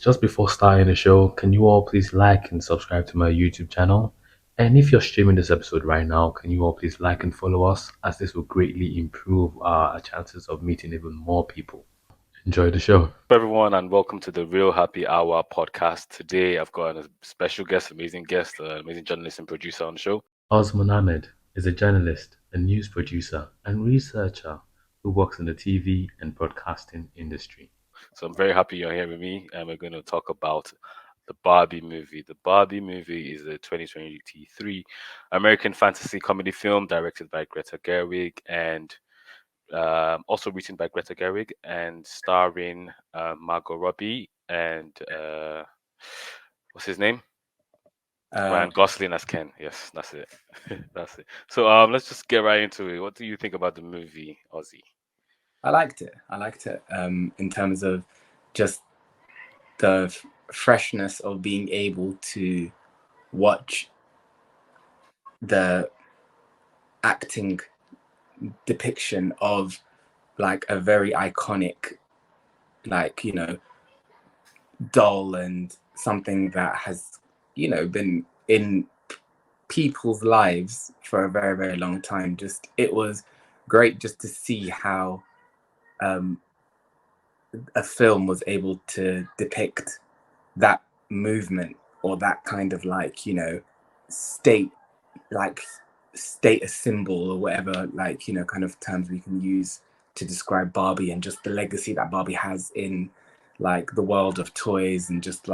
Just before starting the show, can you all please like and subscribe to my YouTube channel? And if you're streaming this episode right now, can you all please like and follow us, as this will greatly improve our chances of meeting even more people. Enjoy the show. Hello, everyone, and welcome to the Real Happy Hour podcast. Today, I've got a special guest, amazing guest, amazing journalist and producer on the show. Osman Ahmed is a journalist, a news producer, and researcher who works in the TV and broadcasting industry. So I'm very happy you're here with me, and we're going to talk about the Barbie movie. The Barbie movie is a 2023 American fantasy comedy film directed by Greta Gerwig and also written by Greta Gerwig and starring Margot Robbie and what's his name? Ryan Gosling as Ken. Yes, that's it. That's it. So let's just get right into it. What do you think about the movie, Ozzy? I liked it. In terms of just the freshness of being able to watch the acting depiction of like a very iconic, doll and something that has, been in people's lives for a very, very long time. It was great just to see how a film was able to depict that movement or that kind of state like status symbol or whatever kind of terms we can use to describe Barbie and just the legacy that Barbie has in like the world of toys and just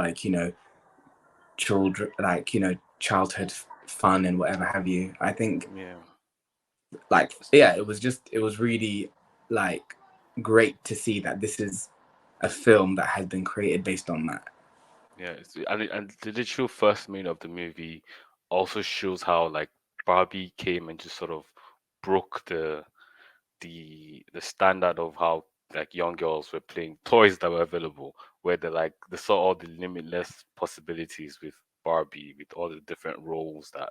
children childhood fun and whatever have you. I think it was really like great to see that this is a film that has been created based on that. Yeah, and the literal first minute of the movie also shows how like Barbie came and just sort of broke the standard of how like young girls were playing toys that were available, where they saw all the limitless possibilities with Barbie, with all the different roles that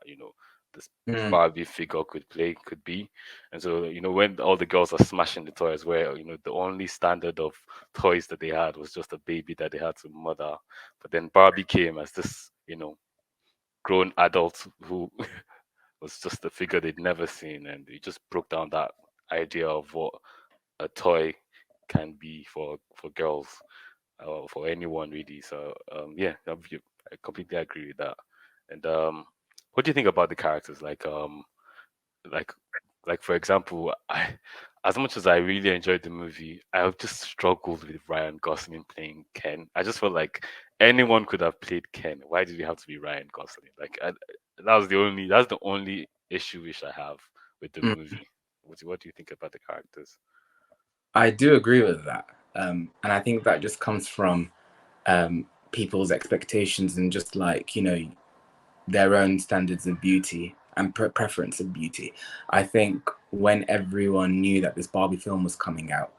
this Barbie figure could be. And so when all the girls are smashing the toys, where the only standard of toys that they had was just a baby that they had to mother, but then Barbie came as this grown adult who was just a figure they'd never seen, and it just broke down that idea of what a toy can be for girls or for anyone really. So yeah, I completely agree with that. And what do you think about the characters? Like like for example, as much as I really enjoyed the movie, I just struggled with Ryan Gosling playing Ken. I just felt like anyone could have played Ken. Why did it have to be Ryan Gosling? That's the only issue which I have with the movie. What do you think about the characters? I do agree with that. And I think that just comes from people's expectations and just their own standards of beauty and preference of beauty. I think when everyone knew that this Barbie film was coming out,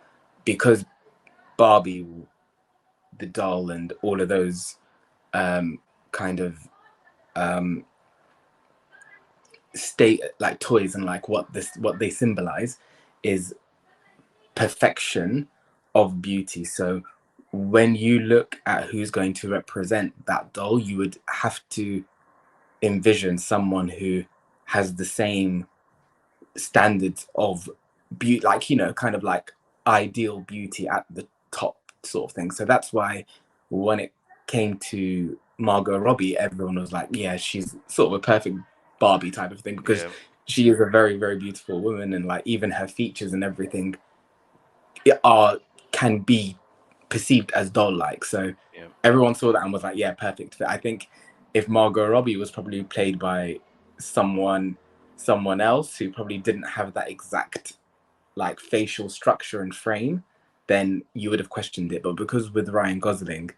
because Barbie, the doll, and all of those kind of state like toys and like what they symbolize is perfection of beauty. So when you look at who's going to represent that doll, you would have to envision someone who has the same standards of beauty, kind of like ideal beauty at the top sort of thing. So that's why when it came to Margot Robbie, everyone was like, yeah, she's sort of a perfect Barbie type of thing, because she is a very, very beautiful woman, and like even her features and everything can be perceived as doll-like. So everyone saw that and was like, yeah, perfect fit. I think if Margot Robbie was probably played by someone else who probably didn't have that exact like facial structure and frame, then you would have questioned it. But because with Ryan Gosling,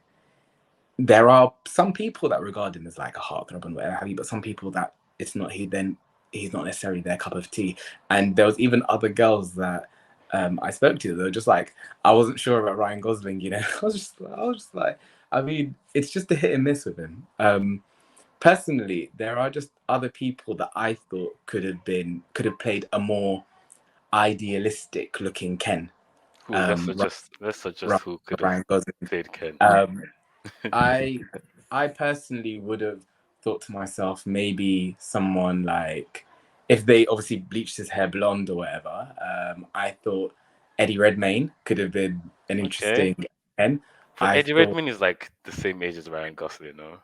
there are some people that regard him as like a heartthrob and whatever have you, but some people that it's not he's not necessarily their cup of tea. And there was even other girls that I spoke to, they were just like, I wasn't sure about Ryan Gosling, I was just like, I mean, it's just a hit and miss with him. Personally, there are just other people that I thought could have played a more idealistic looking Ken. Let's suggest who could have Ryan Gosling. played Ken. I I personally would have thought to myself maybe someone like if they obviously bleached his hair blonde or whatever. I thought Eddie Redmayne could have been an Okay. interesting Ken. But I Eddie thought, Redmayne is like the same age as Ryan Gosling, no?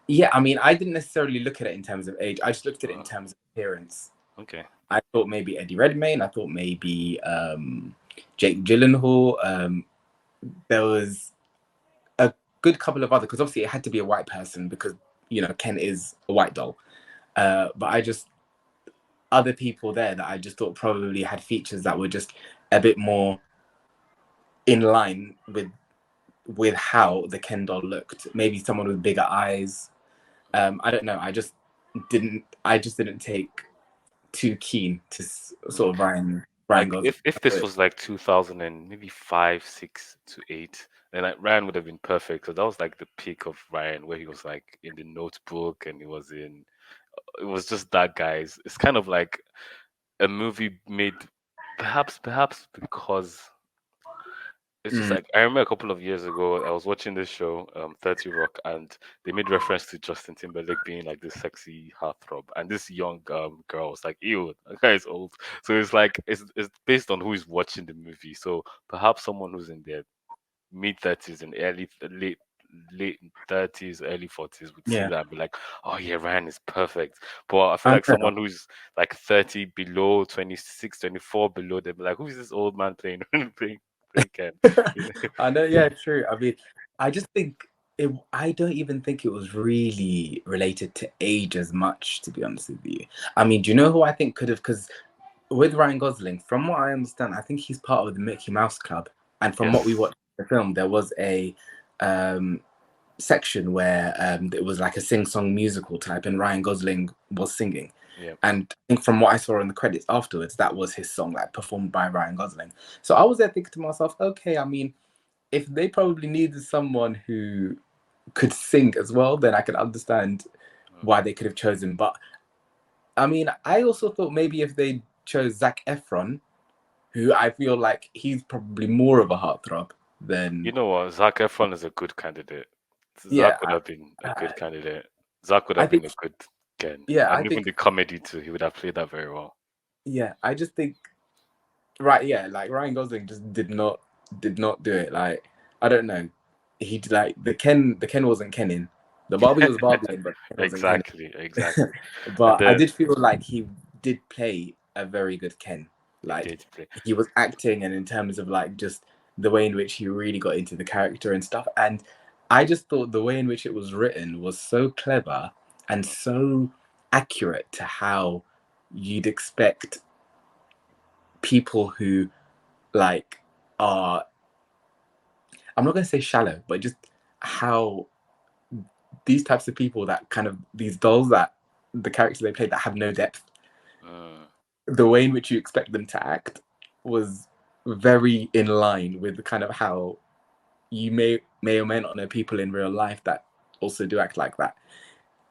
yeah, I mean, I didn't necessarily look at it in terms of age. I just looked at it in Uh, terms of appearance. okay. I thought maybe Eddie Redmayne. I thought maybe Jake Gyllenhaal. There was a good couple of other because obviously it had to be a white person because Ken is a white doll. But I just other people there that I just thought probably had features that were just a bit more in line with how the Ken doll looked. Maybe someone with bigger eyes. I don't know. I just didn't take too keen to Mm. sort of Ryan Like Gosling. if this was like 2000 and maybe 5, 6 to 8, then like Ryan would have been perfect. So that was like the peak of Ryan, where he was like in the Notebook, and he was in. It was just that guys. It's kind of like a movie made, perhaps because it's just Mm, like I remember a couple of years ago I was watching this show, 30 Rock, and they made reference to Justin Timberlake being like this sexy heartthrob, and this young girl was like, "Ew, that guy is old." So it's like it's based on who is watching the movie. So perhaps someone who's in their mid 30s and late 30s, early 40s would see yeah, that and be like, "Oh yeah, Ryan is perfect." But I feel I like know. someone who's like 30 below, 26, 24 below, they'd be like, "Who is this old man playing playing Ken?" I know. Yeah, true. I mean, I just think it. I don't even think it was really related to age as much, to be honest with you. I mean, do you know who I think could have? Because with Ryan Gosling, from what I understand, I think he's part of the Mickey Mouse Club, and from what we Yes. watched in the film, there was a um, section where it was like a sing-song musical type, and Ryan Gosling was singing. Yeah. And I think from what I saw in the credits afterwards, that was his song, like performed by Ryan Gosling. So I was there thinking to myself, okay, I mean, if they probably needed someone who could sing as well, then I can understand Mm. why they could have chosen. But I mean, I also thought maybe if they chose Zac Efron, who I feel like he's probably more of a heartthrob You than know what? Zac Efron is a good candidate. yeah. Zach would have been a good candidate. Zach would I have been think a good Ken, yeah, I and even think the comedy too. He would have played that very well. yeah, I just think right, yeah, like Ryan Gosling just did not do it. Like I don't know, like the Ken wasn't Kenin. The Barbie was Barbie, but the Ken wasn't Kenin. Exactly, exactly. And But I did feel like he did play a very good Ken. he Like did play. he was acting, and in terms of like just the way in which he really got into the character and stuff. And I just thought the way in which it was written was so clever and so accurate to how you'd expect people who like are I'm not going to say shallow, but just how these types of people that kind of these dolls that the characters they play that have no depth, Mm, the way in which you expect them to act was very in line with the kind of how you may or may not know people in real life that also do act like that.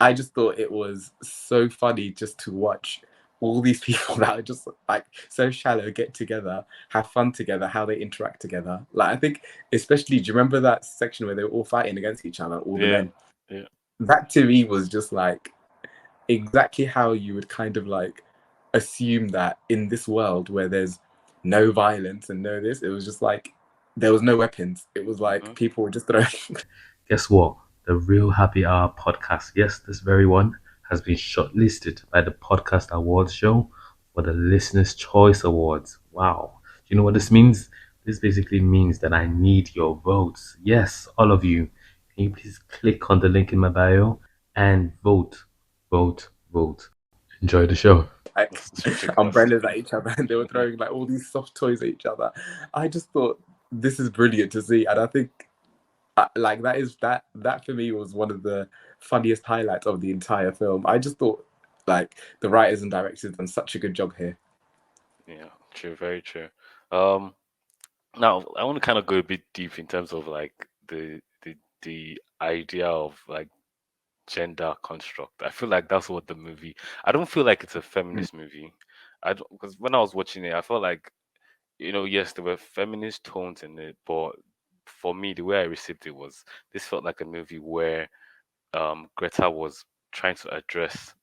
I just thought it was so funny just to watch all these people that are just like so shallow get together, have fun together, how they interact together. Like I think, especially, do you remember that section where they were all fighting against each other, all the yeah, men? yeah. That to me was just like exactly how you would kind of like assume that in this world where there's no violence and no this, it was just like there was no weapons. It was like Hmm. people were just throwing. Guess what? The Real Happy Hour podcast, yes, this very one, has been shortlisted by the Podcast Awards show for the Listener's Choice Awards. Wow. Do you know what this means? This basically means that I need your votes. Yes, all of you. Can you please click on the link in my bio and vote, vote, vote. Enjoy the show. Like It's ridiculous. umbrellas at each other and they were throwing like all these soft toys at each other. I just thought this is brilliant to see, and I think like that for me was one of the funniest highlights of the entire film. I just thought like the writers and directors done such a good job here. Yeah, true, very true. Um, Now I want to kind of go a bit deep in terms of like the idea of like gender construct. I feel like that's what the movie. I don't feel like it's a Mm. feminist movie. I don't, because when I was watching it, I felt like, yes, there were feminist tones in it, but for me, the way I received it was this felt like a movie where Greta was trying to address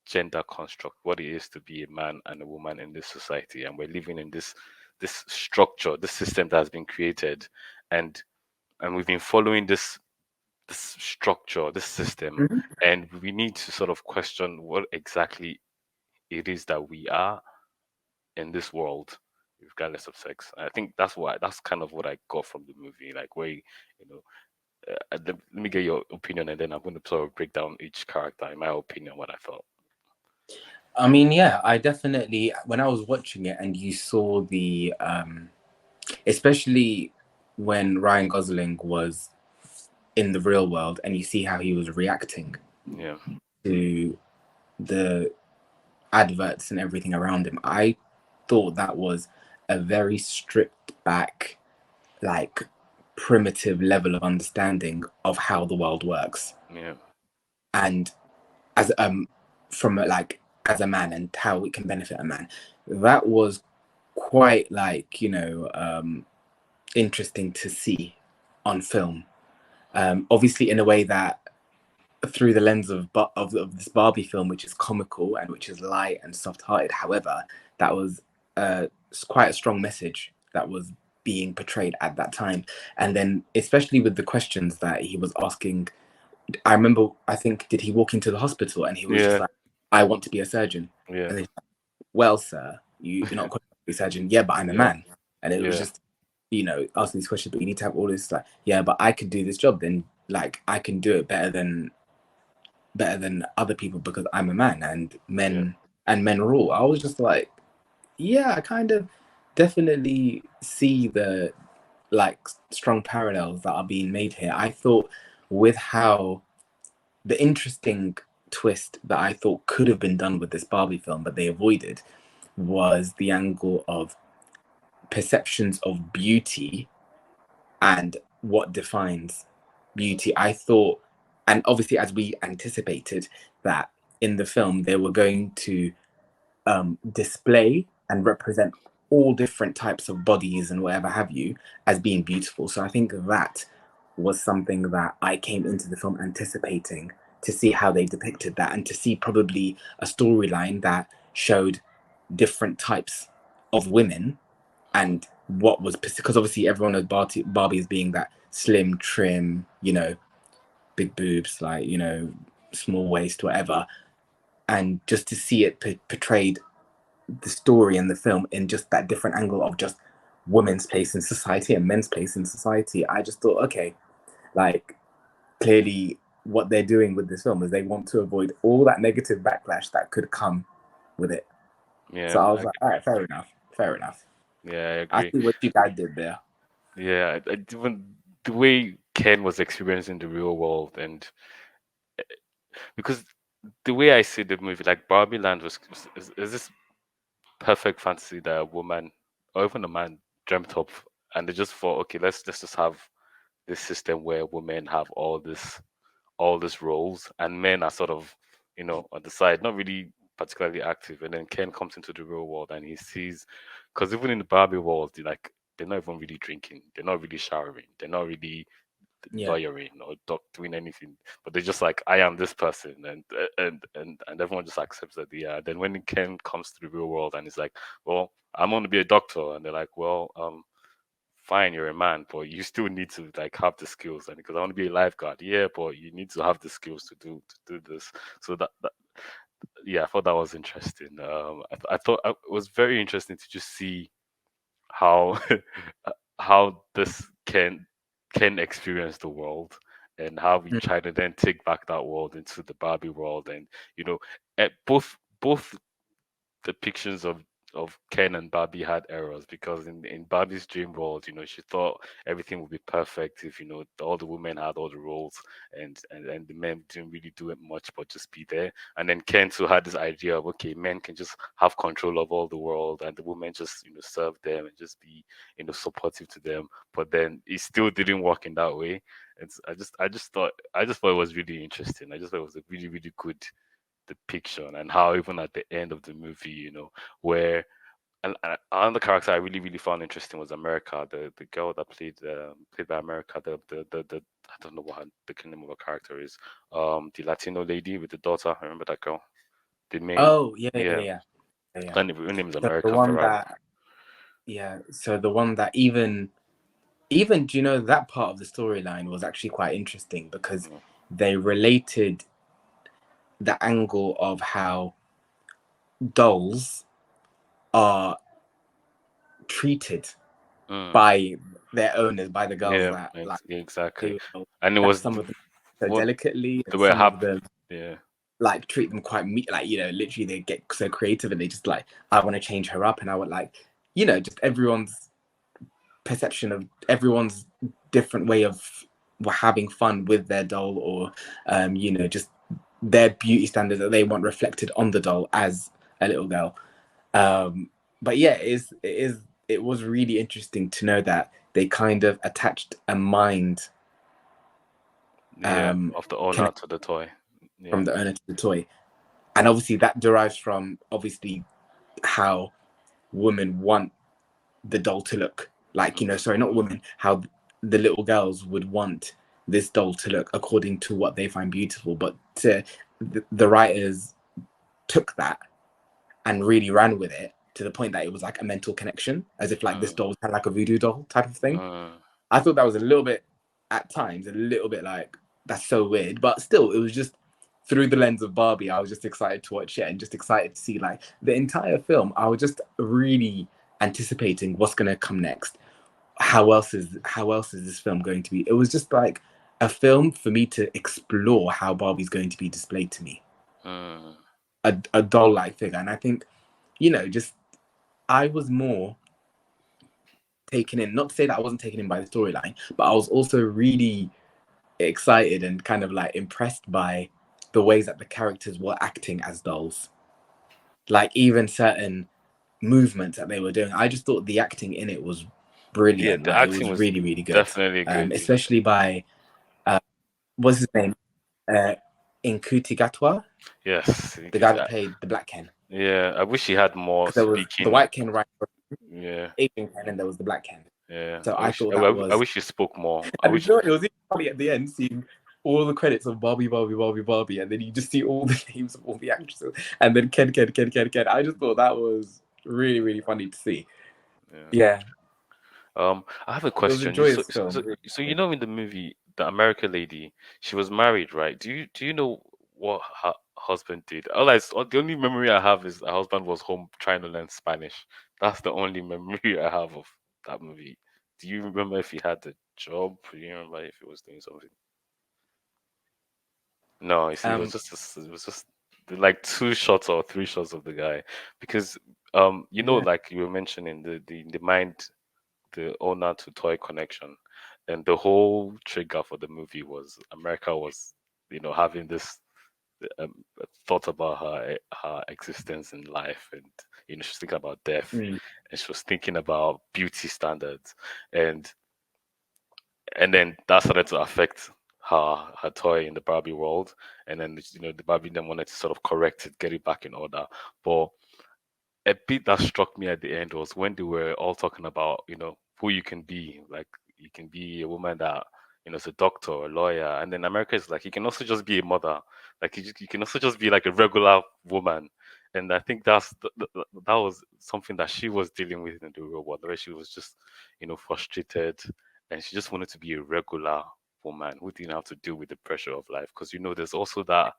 gender construct, what it is to be a man and a woman in this society, and we're living in this structure, this system that has been created, and we've been following this structure, this system, Mhm. and we need to sort of question what exactly it is that we are in this world, regardless of sex. I think that's kind of what I got from the movie, like where you know. Let me get your opinion, and then I'm going to sort of break down each character in my opinion, what I thought. I mean, yeah, I definitely, when I was watching it and you saw the, especially when Ryan Gosling was in the real world and you see how he was reacting Yeah, to the adverts and everything around him, I thought that was a very stripped back, like primitive level of understanding of how the world works. yeah, And as from like as a man and how it can benefit a man. That was quite like, interesting to see on film. Obviously in a way that through the lens of this Barbie film, which is comical and which is light and soft-hearted. However, that was quite a strong message that was being portrayed at that time. And then, especially with the questions that he was asking, I remember, I think, did he walk into the hospital and he was just yeah, like, "I want to be a surgeon," yeah, and then, "Well, sir, you're not qualified to be a surgeon." "Yeah, but I'm a yeah, man," and it was yeah, just, asking these questions. But you need to have all this like, "Yeah, but I could do this job. Then, like, I can do it better than other people because I'm a man and yeah, men rule." I was just like, yeah, I kind of definitely see the like strong parallels that are being made here. I thought with how the interesting twist that I thought could have been done with this Barbie film, but they avoided, was the angle of perceptions of beauty and what defines beauty. I thought, and obviously, as we anticipated, that in the film they were going to display and represent all different types of bodies and whatever have you as being beautiful. So I think that was something that I came into the film anticipating, to see how they depicted that and to see probably a storyline that showed different types of women and what was, because obviously everyone knows Barbie as being that slim, trim, big boobs, like, small waist, whatever. And just to see it portrayed, the story and the film, in just that different angle of just women's place in society and men's place in society, I just thought, okay, like, clearly what they're doing with this film is they want to avoid all that negative backlash that could come with it. So yeah. I was like, all right, fair enough, fair enough. Yeah, I I agree. see what you guys did there. Yeah, even the way Ken was experiencing the real world, and because the way I see the movie, like Barbie Land is this perfect fantasy that a woman or even a man dreamt up, and they just thought, okay, let's just have this system where women have all these roles, and men are sort of, on the side, not really particularly active. And then Ken comes into the real world and he sees, because even in the Barbie world, they're not even really drinking, they're not really showering, they're not really Yeah, lawyering or doing anything, but they're just like, I am this person, and everyone just accepts that they are. Then when Ken comes to the real world and he's like, well, I'm going to be a doctor, and they're like, well, fine, you're a man, but you still need to like have the skills. And because I want to be a lifeguard, yeah, but you need to have the skills to do this. So that yeah, I thought that was interesting. I thought it was very interesting to just see how how this can experience the world, and how we mm, try to then take back that world into the Barbie world. And you know both depictions of Ken and Barbie had errors, because in Barbie's dream world, she thought everything would be perfect if all the women had all the roles, and the men didn't really do it much but just be there. And then Ken too had this idea of, okay, men can just have control of all the world, and the women just serve them and just be supportive to them. But then it still didn't work in that way. And I just thought it was really interesting. I just thought it was a really, really good depiction, and how even at the end of the movie, where And another character I really found interesting was America, the girl that played by America, the I don't know what the name of her character is. The Latino lady with the daughter. I remember that girl. The main, Oh, yeah, yeah, yeah. yeah, yeah. Her name is So the America one Ferrara. that, yeah, so the one that even do you know that part of the storyline was actually quite interesting because they related the angle of how dolls are treated by their owners, by the girls Yeah, that like exactly. play with dolls, And it that was some of them so what delicately they and were some of happy. them Yeah. like treat them quite like, you know, literally they get so creative and they just like, I want to change her up, and I would like, you know, just everyone's perception of everyone's different way of having fun with their doll, or you know, just their beauty standards that they want reflected on the doll as a little girl. But yeah, it was really interesting to know that they kind of attached a mind Of the owner to the toy. from the owner to the toy, and obviously that derives from obviously how women want the doll to look like, you know, sorry, not women, how the little girls would want this doll to look according to what they find beautiful. But the writers took that and really ran with it to the point that it was like a mental connection, as if like this doll was kind of like a voodoo doll type of thing. I thought that was a little bit, at times, a little bit like, that's so weird, but still, it was just through the lens of Barbie. I was just excited to watch it and just excited to see like the entire film. I was just really anticipating what's going to come next. How else is this film going to be? It was just like a film for me to explore how Barbie's going to be displayed to me. A doll-like figure. And I think, you know, just I was more taken in, not to say that I wasn't taken in by the storyline, but I was also really excited and kind of like impressed by the ways that the characters were acting as dolls. Like even certain movements that they were doing, I just thought the acting in it was brilliant. The Like it acting was was really, really good. definitely good. Especially by what's his name? Nkuti Gatwa. Yes, The guy that played the Black Ken. Yeah, I wish he had more there was speaking. the White Ken, right? Yeah, Asian Ken, and there was the Black Ken. Yeah, So I thought that was. I wish he spoke more. And you know, it was even funny at the end seeing all the credits of Barbie, Barbie, Barbie, Barbie, and then you just see all the names of all the actresses, and then Ken, Ken, Ken, Ken, Ken. I just thought that was really, really funny to see. Yeah. I have a It was a question. joyous film. So you know, in the movie, the America lady, she was married, right? Do you know what her husband did? The only memory I have is her husband was home trying to learn Spanish. That's the only memory I have of that movie. Do you remember if he had a job? Do you remember if he was doing something? No, you see, it was just like two shots or three shots of the guy, because you know, like you were mentioning the mind, the owner to toy connection, and the whole trigger for the movie was America was, you know, having this um, thought about her existence in life, and you know, she's thinking about death, and she was thinking about beauty standards, and then that started to affect her toy in the Barbie world, and then, you know, the Barbie then wanted to sort of correct it, get it back in order. But a bit that struck me at the end was when they were all talking about, you know, who you can be. Like, you can be a woman that, you know, is a doctor or a lawyer, and then America is like, you can also just be a mother. Like, you can also just be like a regular woman. And I think that was something that she was dealing with in the real world, where she was just, you know, frustrated, and she just wanted to be a regular woman who didn't have to deal with the pressure of life. Because, you know, there's also that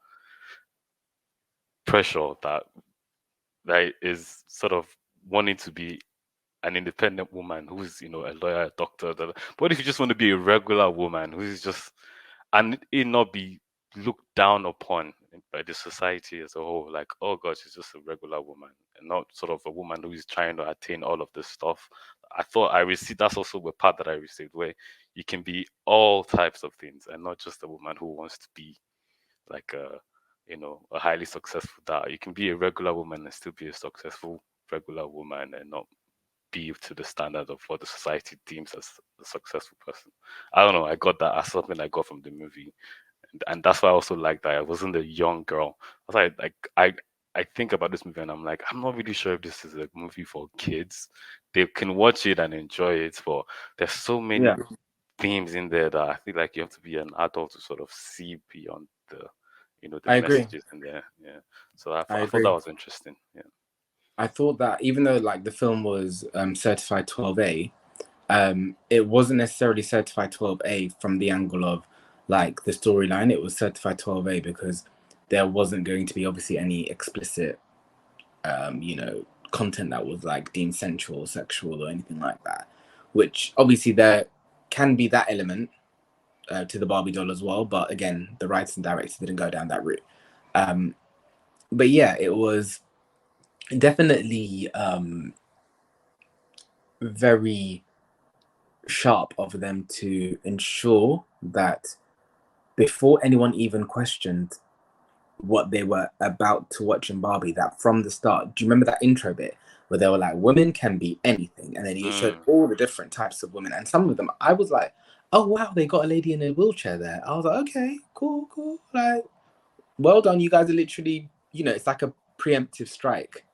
pressure that is sort of wanting to be an independent woman who's, you know, a lawyer, a doctor. But what if you just want to be a regular woman who's just, and it not be looked down upon by the society as a whole? Like, oh God, she's just a regular woman, and not sort of a woman who is trying to attain all of this stuff. I thought I received, that's also the part that I received, where you can be all types of things and not just a woman who wants to be like a, you know, a highly successful dad. You can be a regular woman and still be a successful regular woman, and not be to the standard of what the society deems as a successful person. I don't know. I got that as something I got from the movie, and that's why I also like that I wasn't a young girl. I was like I think about this movie and I'm like, I'm not really sure if this is a movie for kids. They can watch it and enjoy it, but there's so many Yeah, themes in there that I feel like you have to be an adult to sort of see beyond the, the I agree. messages in there. Yeah. So I I thought that agree. was interesting. Yeah. I thought that even though like the film was certified 12A, it wasn't necessarily certified 12A from the angle of like the storyline. It was certified 12A because there wasn't going to be obviously any explicit, content that was like deemed sensual, sexual, or anything like that. Which obviously there can be that element to the Barbie doll as well, but again, the writers and directors didn't go down that route. Um, but yeah, it was definitely very sharp of them to ensure that before anyone even questioned what they were about to watch in Barbie, that from the start, do you remember that intro bit where they were like, women can be anything? And then he showed Mm, all the different types of women. And some of them, I was like, oh, wow, they got a lady in a wheelchair there. I was like, okay, cool, cool. Like, well done. You guys are literally, it's like a preemptive strike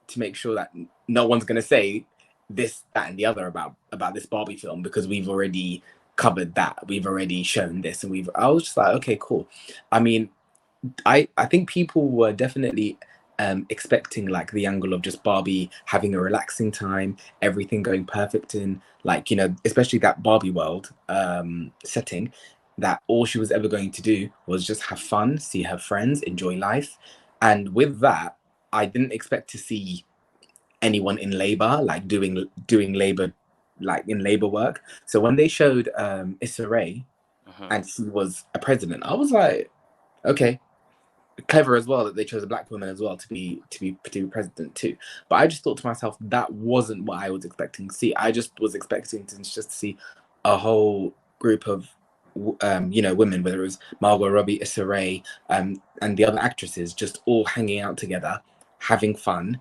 to make sure that no one's going to say this, that, and the other about this Barbie film because we've already covered that. We've already shown this, and I was just like, okay, cool. I mean, I think people were definitely expecting like the angle of just Barbie having a relaxing time, everything going perfect in like especially that Barbie world setting. That all she was ever going to do was just have fun, see her friends, enjoy life, and with that, I didn't expect to see anyone in labor like doing labor like in labor work. So when they showed Issa Rae mhm. and she was a president, I was like, okay, clever as well that they chose a black woman as well to be president too. But I just thought to myself that wasn't what I was expecting to see. I just was expecting to just see a whole group of women, whether it was Margot Robbie, Issa Rae, and the other actresses, just all hanging out together, having fun,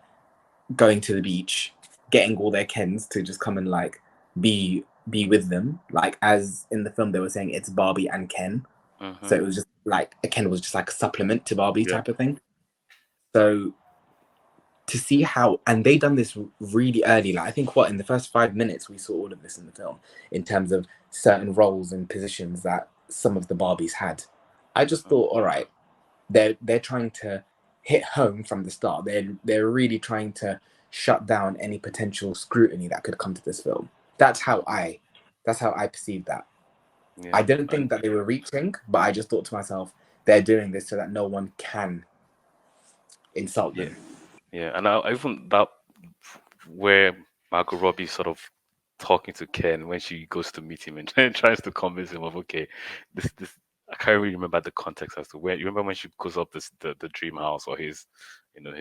going to the beach, getting all their Kens to just come and like be with them. Like as in the film they were saying it's Barbie and Ken. So Mhm. it was just like Ken was just like a supplement to Barbie Yeah. type of thing. So to see how and they done this really early, like I think what in the first 5 minutes we saw all of this in the film in terms of certain roles and positions that some of the Barbies had. I just Mhm. thought, all right, they're trying to hit home from the start. They're really trying to shut down any potential scrutiny that could come to this film. That's how I perceived that. I Yeah. didn't And think that they were reaching, but I just thought to myself, they're doing this so that no one can insult yeah. them. Yeah. And I even that where Margot Robbie sort of talking to Ken when she goes to meet him and tries to convince him of okay, this I can't really remember the context as to where you remember when she goes up the dream house or his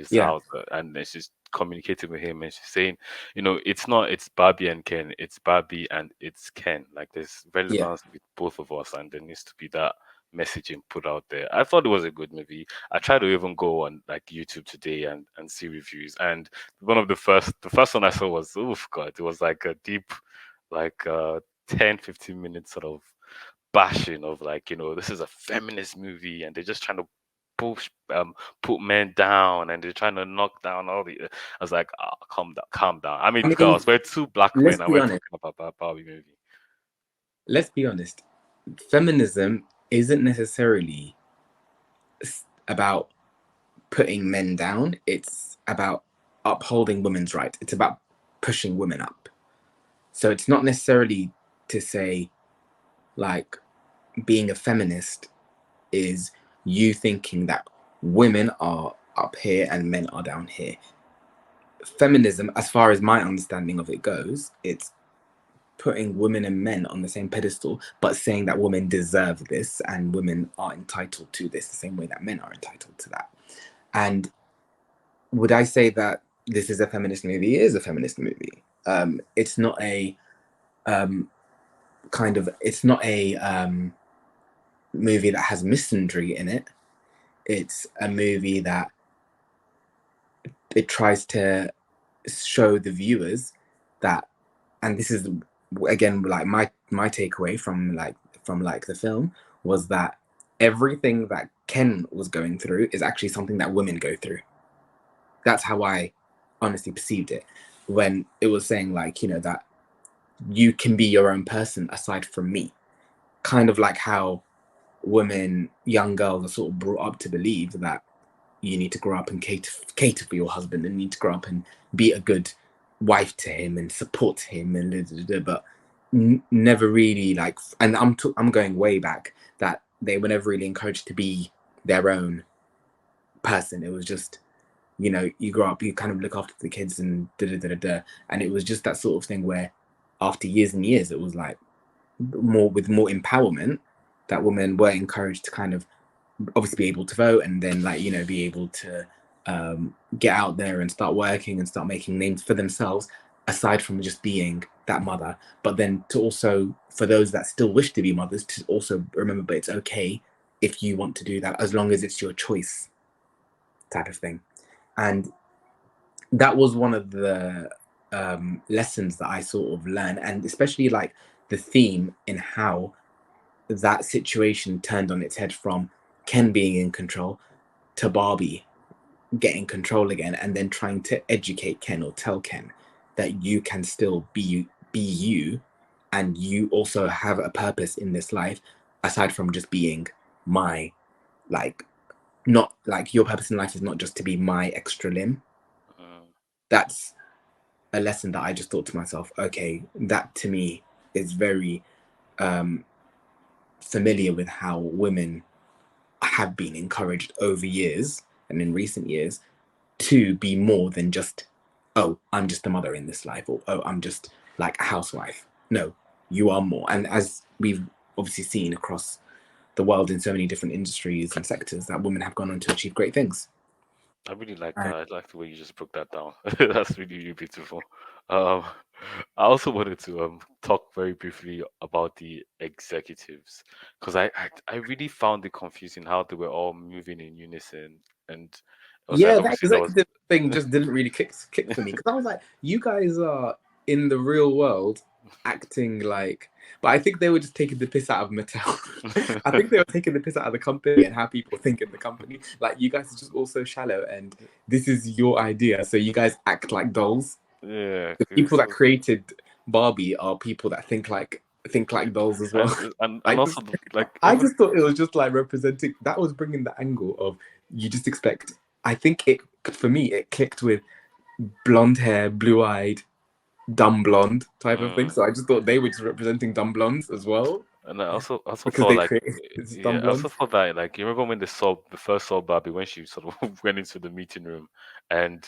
Yeah, house and then she's communicating with him and she's saying it's Barbie and Ken, it's Barbie and it's Ken, like there's yeah. relevance with both of us and there needs to be that messaging put out there. I thought it was a good movie. I tried to even go on like YouTube today and see reviews, and one of the first one I saw was, oof, God, it was like a deep, like 10-15 minutes sort of bashing of like, this is a feminist movie and they're just trying to push, put men down and they're trying to knock down all the. I was like, oh, calm down, calm down. I mean, I mean, girls, we're two black let's men and be we're honest. talking about that Barbie movie. Let's be honest. Feminism isn't necessarily about putting men down. It's about upholding women's rights. It's about pushing women up. So it's not necessarily to say like being a feminist is you thinking that women are up here and men are down here. Feminism, as far as my understanding of it goes, it's putting women and men on the same pedestal, but saying that women deserve this and women are entitled to this the same way that men are entitled to that. And would I say that this is a feminist movie? It is a feminist movie. It's not a um, it's not a movie that has misandry in it. It's a movie that it tries to show the viewers that, and this is again like my takeaway from the film was that everything that Ken was going through is actually something that women go through. That's how I honestly perceived it, when it was saying like, you know, that you can be your own person aside from me. Kind of like how women, young girls, are sort of brought up to believe that you need to grow up and cater for your husband, and need to grow up and be a good wife to him and support him and da, da, da, but never really like. And I'm going way back, that they were never really encouraged to be their own person. It was just, you know, you grow up, you kind of look after the kids and da da da da da. And it was just that sort of thing where, after years and years, it was like more empowerment, that women were encouraged to kind of obviously be able to vote, and then like, you know, be able to get out there and start working and start making names for themselves, aside from just being that mother. But then to also, for those that still wish to be mothers, to also remember, but it's okay if you want to do that, as long as it's your choice, type of thing. And that was one of the lessons that I sort of learned, and especially like the theme in how that situation turned on its head, from Ken being in control to Barbie getting control again, and then trying to educate Ken, or tell Ken that you can still be you, and you also have a purpose in this life, aside from just being my, like, not like, your purpose in life is not just to be my extra limb. That's a lesson that I just thought to myself, okay, that to me is very familiar with how women have been encouraged over years and in recent years to be more than just, oh, I'm just a mother in this life, or oh, I'm just like a housewife. No, you are more. And as we've obviously seen across the world in so many different industries and sectors, that women have gone on to achieve great things. I really like And that. I like the way you just broke that down. That's really, really beautiful. Um, I also wanted to talk very briefly about the executives, because I really found it confusing how they were all moving in unison, and it was like yeah, that obviously there was. executive thing just didn't really click for me, because I was like, you guys are in the real world acting like, but I think they were just taking the piss out of Mattel. I think they were taking the piss out of the company and how people think in the company. Like, you guys are just all so shallow, and this is your idea, so you guys act like dolls. Yeah, The people that created Barbie are people that think like dolls as well. and Like, also like I even just thought it was just like representing, that was bringing the angle of, you just expect. I think it, for me, it clicked with blonde hair, blue eyed, dumb blonde type of thing. So I just thought they were just representing dumb blondes as well, and I also because thought they like created yeah, dumb I also blondes. thought that like you remember when the first saw Barbie when she sort of went into the meeting room, and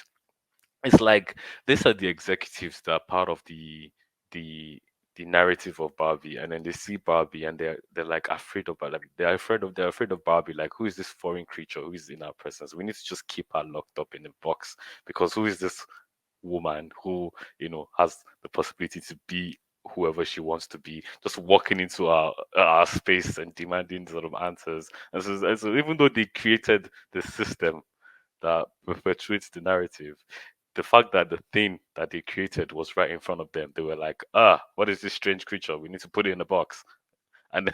it's like these are the executives that are part of the the narrative of Barbie, and then they see Barbie and they're like afraid of her, like they're afraid of Barbie. Like, who is this foreign creature who is in our presence? We need to just keep her locked up in a box, because who is this woman who has the possibility to be whoever she wants to be, just walking into our space and demanding sort of answers. And so even though they created the system that perpetuates the narrative, the fact that the thing that they created was right in front of them, they were like, what is this strange creature? We need to put it in a box. And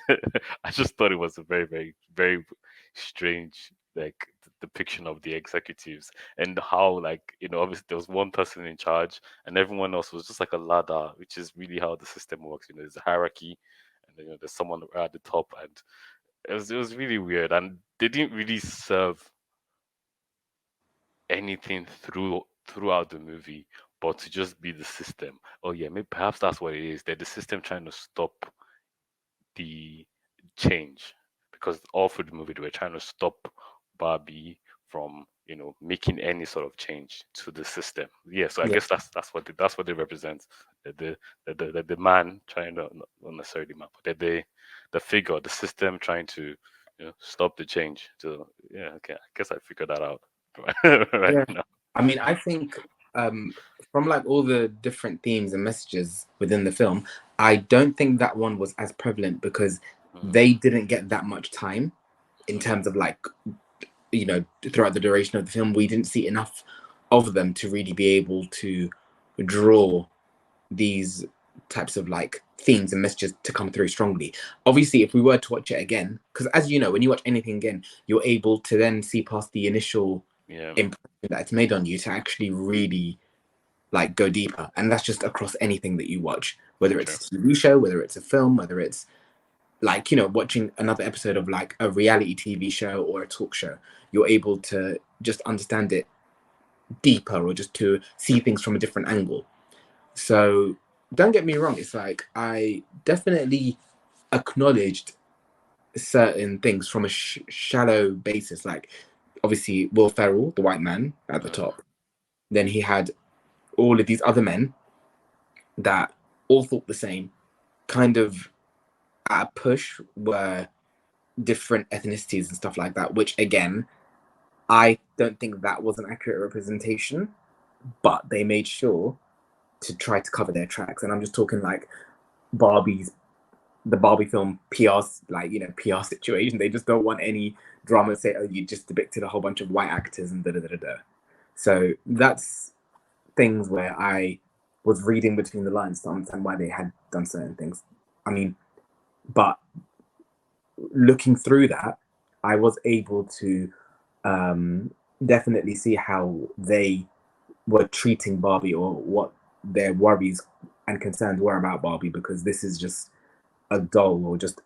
I just thought it was a very, very, very strange like depiction of the executives, and how, like, obviously there was one person in charge and everyone else was just like a ladder, which is really how the system works. There's a hierarchy, and then, there's someone right at the top, and it was really weird, and they didn't really serve anything throughout the movie, but to just be the system. Oh yeah, maybe perhaps that's what it is. They're the system trying to stop the change, because all through the movie they were trying to stop Barbie from making any sort of change to the system. Yeah, so I Yeah, guess that's what they represent. The man trying to, not necessarily the man, but the figure, the system trying to stop the change. So yeah, okay, I guess I figured that out right yeah. now. I mean, I think from like all the different themes and messages within the film, I don't think that one was as prevalent, because Mm, they didn't get that much time in mm, terms of like, throughout the duration of the film, we didn't see enough of them to really be able to draw these types of like themes and messages to come through strongly. Obviously, if we were to watch it again, because as you know, when you watch anything again, you're able to then see past the initial Yeah. impression that it's made on you to actually really like go deeper. And that's just across anything that you watch, whether it's True. a TV show, whether it's a film, whether it's like, you know, watching another episode of like a reality TV show or a talk show. You're able to just understand it deeper or just to see things from a different angle. So don't get me wrong, it's like I definitely acknowledged certain things from a shallow basis. Like obviously Will Ferrell, the white man at the top. Then he had all of these other men that all thought the same, kind of at a push were different ethnicities and stuff like that, which again, I don't think that was an accurate representation, but they made sure to try to cover their tracks. And I'm just talking like Barbie's the Barbie film PR, like, you know, PR situation. They just don't want any drama. Say, oh, you just depicted a whole bunch of white actors and da da da da. So that's things where I was reading between the lines to understand why they had done certain things. I mean, but looking through that, I was able to definitely see how they were treating Barbie or what their worries and concerns were about Barbie, because this is just a doll or just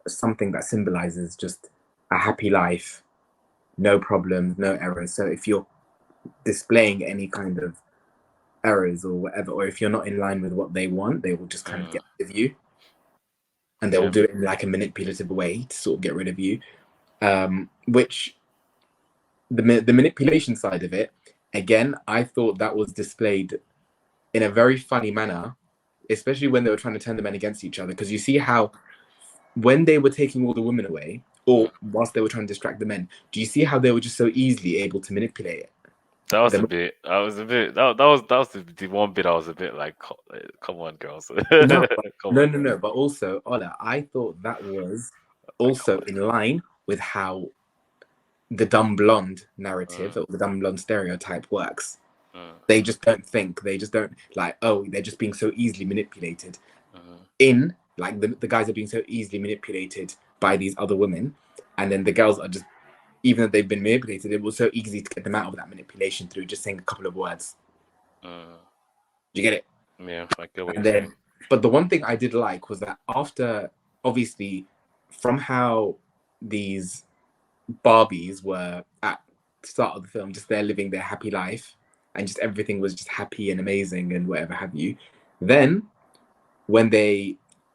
something that symbolizes just a happy life, no problems, no errors. So if you're displaying any kind of errors or whatever, or if you're not in line with what they want, they will just kind of get rid of you, and they will do it in like a manipulative way to sort of get rid of you. Which the manipulation side of it, again, I thought that was displayed in a very funny manner, especially when they were trying to turn the men against each other. Because you see how when they were taking all the women away, or whilst they were trying to distract the men, do you see how they were just so easily able to manipulate it? That was a bit. I was a bit. That was the one bit I was a bit like, come on, girls, No, come on, girls. no. But also, Ola, I thought that was Like, also in line with how the dumb blonde narrative or the dumb blonde stereotype works. They just don't think. They just don't like. Oh, they're just being so easily manipulated. In like the guys are being so easily manipulated by these other women, and then the girls are just, even though they've been manipulated, it was so easy to get them out of that manipulation through just saying a couple of words. Do you get it? Yeah, I get what And you're saying. then, but the one thing I did like was that after, obviously, from how these Barbies were at the start of the film, just there living their happy life, and just everything was just happy and amazing and whatever have you. Then, when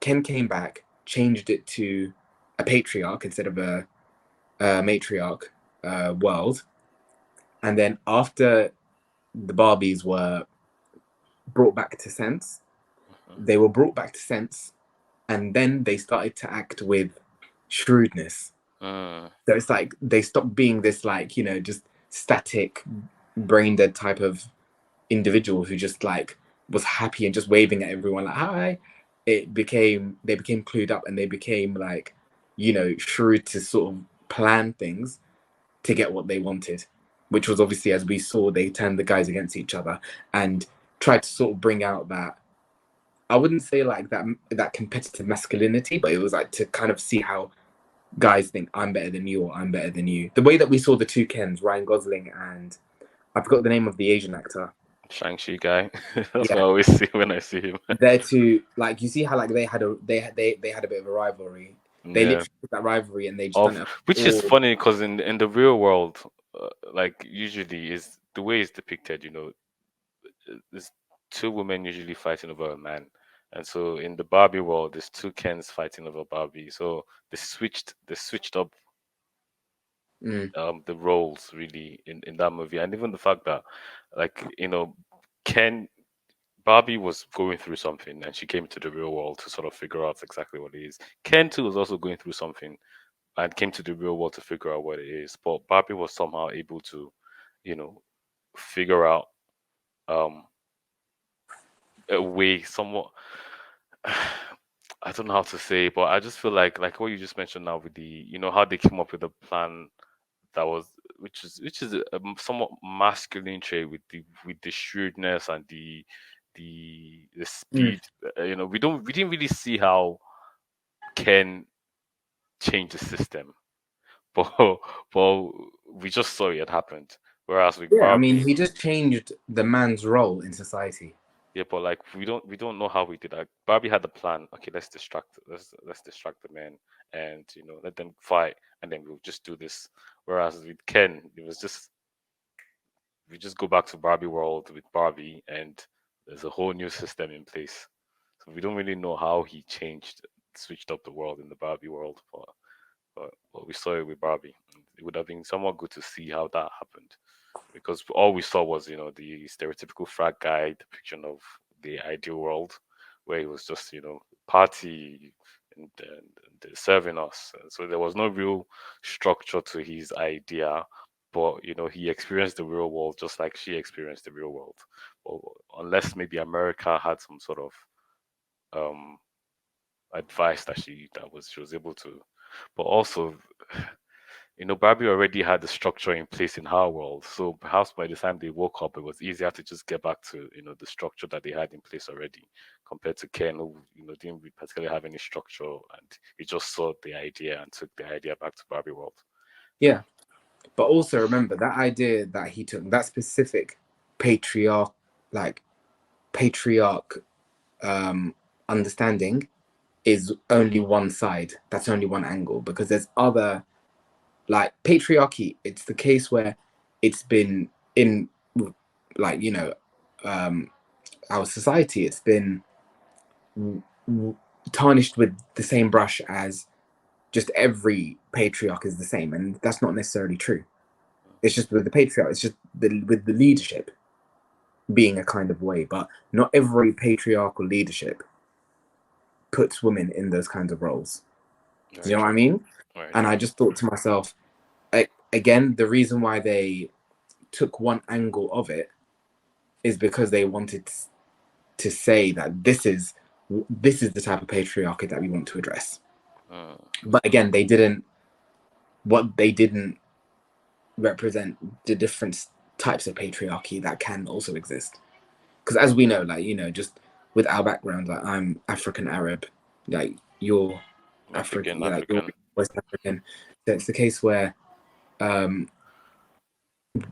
Ken came back, changed it to a patriarch instead of a matriarch world, and then after the Barbies were brought back to sense, they were brought back to sense, and then they started to act with shrewdness. So it's like they stopped being this, like, you know, just static, brain dead type of individual who just like was happy and just waving at everyone like hi. They became clued up, and they became like, you know, shrewd to sort of plan things to get what they wanted, which was obviously, as we saw, they turned the guys against each other and tried to sort of bring out that, I wouldn't say like that competitive masculinity, but it was like to kind of see how guys think I'm better than you or I'm better than you. The way that we saw the two Kens, Ryan Gosling and I forgot the name of the Asian actor. Shang-Chi guy. That's what I Yeah, always see when I see him. they're two, like, you see how like they had a bit of a rivalry. They Yeah. literally took that rivalry and they just done Of it which is all. funny because in the real world, like usually is the way it's depicted. There's two women usually fighting over a man, and so in the Barbie world, there's two Kens fighting over Barbie. So they switched up Mm, the roles really in that movie, and even the fact that, like, Ken Barbie was going through something and she came to the real world to sort of figure out exactly what it is. Ken too was also going through something and came to the real world to figure out what it is. But Barbie was somehow able to, you know, figure out um a way somewhat. I don't know how to say, but I just feel like what you just mentioned now with how they came up with a plan that was which is a somewhat masculine trait with the shrewdness and the mm, speed. We didn't really see how Ken changed the system, but but we just saw it happened. Whereas with Yeah, I mean, Barbie, he just changed the man's role in society. yeah, but like we don't know how we did that. Barbie had the plan. Okay, let's distract the men, and let them fight, and then we'll just do this. Whereas with Ken, it was just we just go back to Barbie world with Barbie, and there's a whole new system in place. So we don't really know how he switched up the world in the Barbie world, but we saw it with Barbie. It would have been somewhat good to see how that happened, because all we saw was the stereotypical frat guy depiction of the ideal world, where he was just party and serving us. And so there was no real structure to his idea, but he experienced the real world just like she experienced the real world. Well, unless maybe America had some sort of um advice she was able to, but also Barbie already had the structure in place in her world. So perhaps by the time they woke up, it was easier to just get back to, the structure that they had in place already, compared to Ken, who, didn't particularly have any structure, and he just saw the idea and took the idea back to Barbie world. Yeah, but also remember that idea that he took, that specific patriarch, like patriarch understanding, is only one side. That's only one angle, because there's other, like patriarchy. It's the case where it's been in, like um, our society. It's been tarnished with the same brush as just every patriarch is the same, and that's not necessarily true. It's just with the patriarch. It's just with the leadership being a kind of way, but not every patriarchal leadership puts women in those kinds of roles. Very You know what I true. mean? Very And true. I just thought to myself, again, the reason why they took one angle of it is because they wanted to say that this is the type of patriarchy that we want to address. But again, they didn't. What they didn't represent the different types of patriarchy that can also exist. Because as we know, like just with our background, like I'm African Arab, like you're African, like you're African. West African. So it's the case where, um,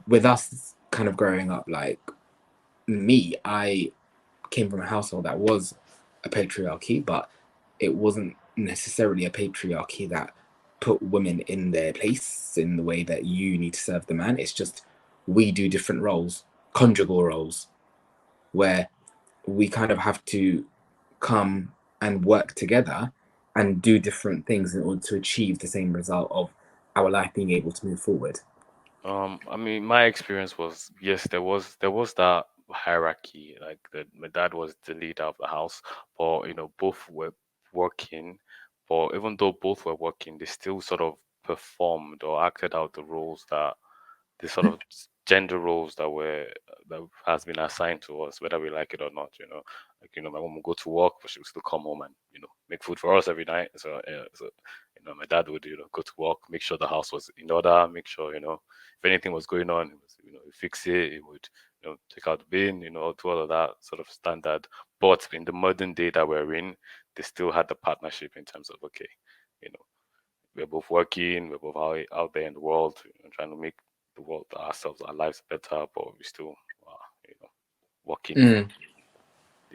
with us kind of growing up, like me, I came from a household that was a patriarchy, but it wasn't necessarily a patriarchy that put women in their place in the way that you need to serve the man. It's just we do different roles, conjugal roles, where we kind of have to come and work together and do different things in order to achieve the same result of our life being able to move forward. I mean, my experience was, yes, there was that hierarchy. Like my dad was the leader of the house, but both were working. But even though both were working, they still sort of performed or acted out the sort of gender roles that has been assigned to us, whether we like it or not. Like my mom would go to work, but she would still come home and make food for us every night. So my dad would go to work, make sure the house was in order, make sure if anything was going on, he was he'd fix it. He would take out the bin, do all of that sort of standard. But in the modern day that we're in, they still had the partnership in terms of, okay, you know we're both working, we're both out there in the world, trying to make the world, ourselves, our lives better, but we still, working Mm,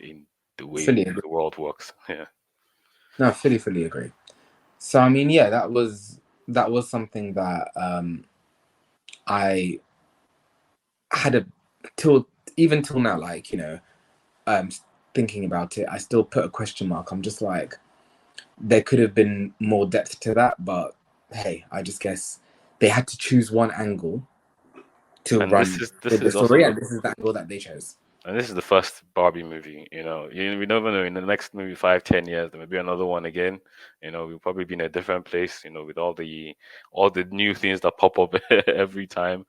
in the way fully agree. the world works. Yeah. No, fully agree. So I mean, yeah, that was something that I had a till even till now, like um, thinking about it, I still put a question mark. I'm just like, there could have been more depth to that, but hey, I just guess they had to choose one angle to And run this with the is also story, the and this is the angle that they chose. and this is the first Barbie movie. We never know. In the next maybe 5, 10 years, there may be another one again. We'll probably be in a different place. With all the new things that pop up every time.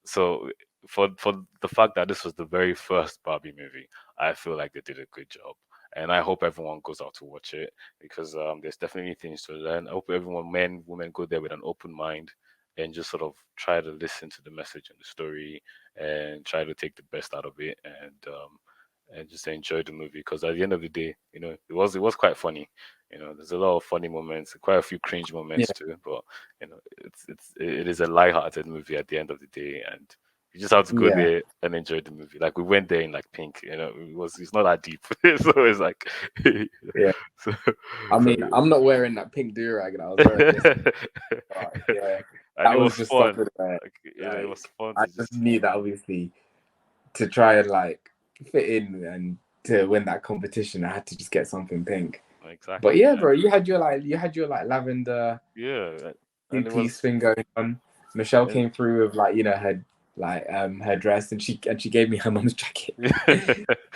So for the fact that this was the very first Barbie movie, I feel like they did a good job, and I hope everyone goes out to watch it, because there's definitely things to learn. I hope everyone, men, women, go there with an open mind and just sort of try to listen to the message and the story, and try to take the best out of it, and just enjoy the movie, because at the end of the day, it was quite funny. There's a lot of funny moments, quite a few cringe Yeah, moments too. But it is a light-hearted movie at the end of the day, and you just have to go yeah, there and enjoy the movie. Like we went there in like pink, it's not that deep, so it's like, yeah. so I so. mean, I'm not wearing that pink do-rag that I was wearing yesterday. But yeah, And that it was was just fun. something that, Like, it was like, fun I to just just knew that obviously to try and like fit in and to win that competition, I had to just get something pink. But exactly, yeah, and bro, you had your lavender yeah, and it two-piece was thing going on. Michelle and came through with like her dress, and she gave me her mom's jacket.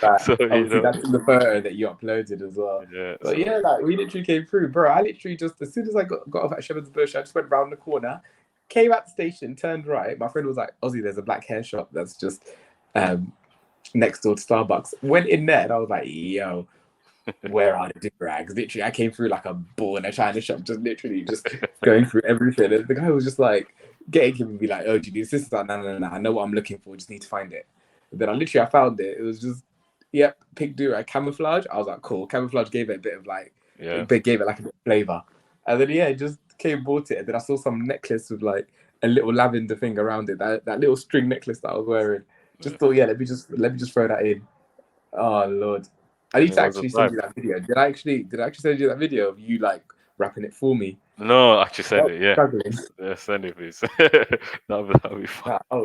Like, so obviously that's in the photo that you uploaded as well. yeah, But so yeah, like we literally came through, bro. I literally just as soon as I got off at Shepherd's Bush, I just went round the corner, came out the station, turned right. My friend was like, "Ozzy, there's a black hair shop that's just um, next door to Starbucks." Went in there, and I was like, "Yo, where are the do rags?" Literally, I came through like a bull in a china shop, just literally just going through everything. And the guy was just like getting him and be like, "Oh, do you need this?" Like, no, no, no, I know what I'm looking for. Just need to find it. And then I found it. It was just, yep, pink do rag camouflage. I was like, cool. Camouflage gave it a bit of like, yeah, they gave it like a bit of flavor. And then yeah, just came bought it. And then I saw some necklace with like a little lavender thing around it. That little string necklace that I was wearing. yeah, Just thought, yeah, let me just throw that in. Oh Lord. I and need it to was a actually send vibe. you that video. Did I actually send you that video of you like rapping it for me? No, actually send Oh, it. Yeah, struggling. send it, please. That'll be fun. Nah,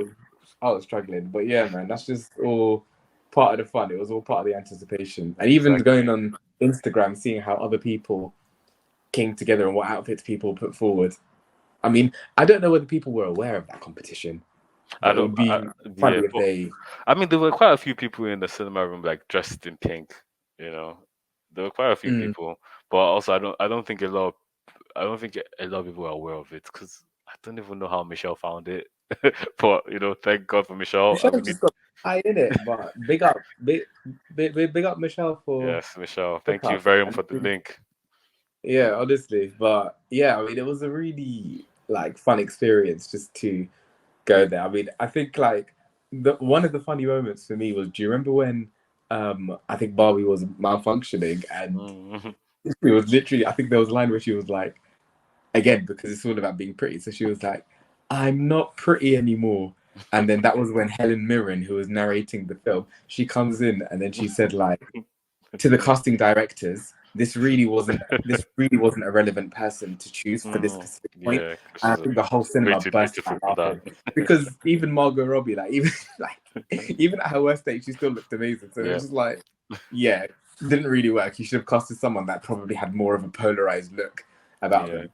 I was struggling. But yeah, man, that's just all part of the fun. It was all part of the anticipation. And even Exactly. going on Instagram, seeing how other people came together and what outfits people put forward. I mean, I don't know whether people were aware of that competition, I but it don't. would be funny Yeah, if but they. I mean, there were quite a few people in the cinema room like dressed in pink. You know, there were quite a few Mm. people, but also I don't think a lot of people are aware of it because I don't even know how Michelle found it. But thank God for Michelle. I Michelle mean, just got high in it, but big up Michelle for yes, Michelle. Thank you hookup. very much for the link. Yeah, honestly, but yeah, I mean, it was a really like fun experience just to go there. I mean, I think like the one of the funny moments for me was, do you remember when I think Barbie was malfunctioning and Mhm. it was literally, I think there was a line where she was like, again, because it's all about being pretty, so she was like, "I'm not pretty anymore." And then that was when Helen Mirren, who was narrating the film, she comes in and then she said like, to the casting directors, this really wasn't a relevant person to choose for this specific point. Yeah, 'cause And I she's think the whole way cinema too burst beautiful out for that. laughing because even Margot Robbie, like even even at her worst state, she still looked amazing. So it Yeah, was just like, yeah, didn't really work. You should have casted someone that probably had more of a polarized look about yeah. them.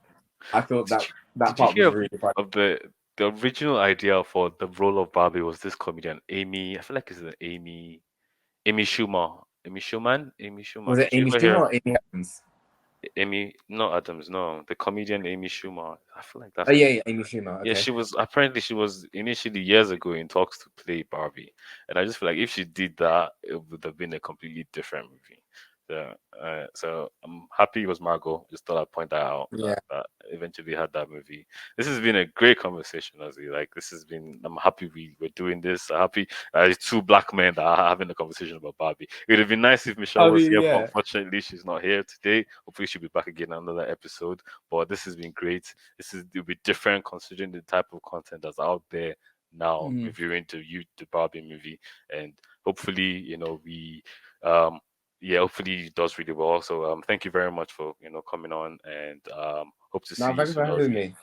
I thought Did that you that did you part hear was really funny. of the original idea for the role of Barbie was this comedian Amy? I feel like it's an Amy Schumer. Amy Schumann? Amy Schumer. Was it Did you Amy ever Schumer hear or Amy Adams? Amy? Not Adams, no. The comedian Amy Schumer. I feel like Oh that's yeah, yeah, Amy Schumer. yeah, Okay. she was initially years ago in talks to play Barbie, and I just feel like if she did that, it would have been a completely different movie. So I'm happy it was Margot. Just thought I'd point that out Yeah. that eventually had that movie. This has been a great conversation, Ozzy. Like this has been. I'm happy we're doing this. I'm happy two black men that are having a conversation about Barbie. It would have been nice if Michelle I was mean, here, but yeah. unfortunately she's not here today. Hopefully she'll be back again in another episode. But this has been great. It'll be different considering the type of content that's out there now Mm. reviewing the Barbie movie, and hopefully we um yeah, hopefully it does really well. So thank you very much for coming on, and hope to see No, you thanks for soon, having Ozzy. me.